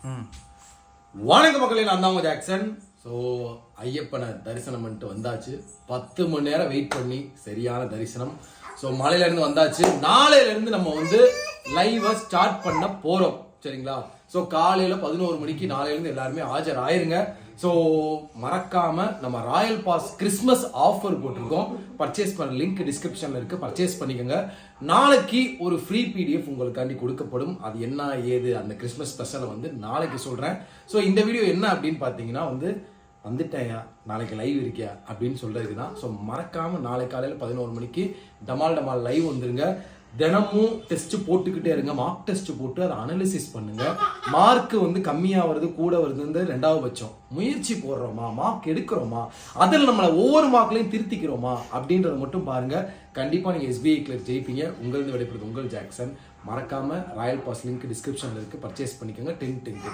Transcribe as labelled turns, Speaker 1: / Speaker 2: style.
Speaker 1: வணக்கம் மக்களே, நான் தான் ஜாக்சன். ஸோ ஐயப்பனை தரிசனம் பண்ணிட்டு வந்தாச்சு. 10 மணி நேரம் வெயிட் பண்ணி சரியான தரிசனம். ஸோ மலையில இருந்து வந்தாச்சு. நாளையில இருந்து நம்ம வந்து லைவ ஸ்டார்ட் பண்ண போறோம். சரிங்களா? ஸோ காலையில 11 மணிக்கு நாளையில இருந்து எல்லாருமே ஆஜர் ஆயிருங்க. ஸோ மறக்காம நம்ம ராயல் பாஸ் கிறிஸ்மஸ் ஆஃபர் போட்டிருக்கோம். பர்ச்சேஸ் பண்ண லிங்க் டிஸ்கிரிப்ஷன்ல இருக்கு, பர்ச்சேஸ் பண்ணிக்கோங்க. நாளைக்கு ஒரு ஃப்ரீ பிடிஎஃப் உங்களுக்காண்டி கொடுக்கப்படும். அது என்ன ஏது அந்த கிறிஸ்மஸ் ஸ்பெஷலை வந்து நாளைக்கு சொல்றேன். ஸோ இந்த வீடியோ என்ன அப்படின்னு பார்த்தீங்கன்னா வந்துட்டேயா நாளைக்கு லைவ் இருக்கியா அப்படின்னு சொல்றதுக்கு தான். ஸோ மறக்காம நாளை காலையில் 11 மணிக்கு டமால் லைவ் வந்துருங்க. தினமும் டெஸ்ட் போட்டுக்கிட்டே இருங்க. மார்க் டெஸ்ட் போட்டு அதை அனலிசிஸ் பண்ணுங்க. மார்க் வந்து கம்மியா வருது கூட வருது ரெண்டாவது பட்சம். முயற்சி போடுறோமா, மார்க் எடுக்கிறோமா, அதில் நம்மளை ஒவ்வொரு மார்க்லையும் திருத்திக்கிறோமா அப்படின்றத மட்டும் பாருங்க. கண்டிப்பா நீங்க SBI கிளர்க் ஜெயிப்பீங்க. உங்களது விடைபெறுது உங்கள் ஜாக்சன். மறக்காம ராயல் பாஸ் லிங்க் டிஸ்கிரிப்ஷன்ல இருக்கு, பர்ச்சேஸ் பண்ணிக்கோங்க. 10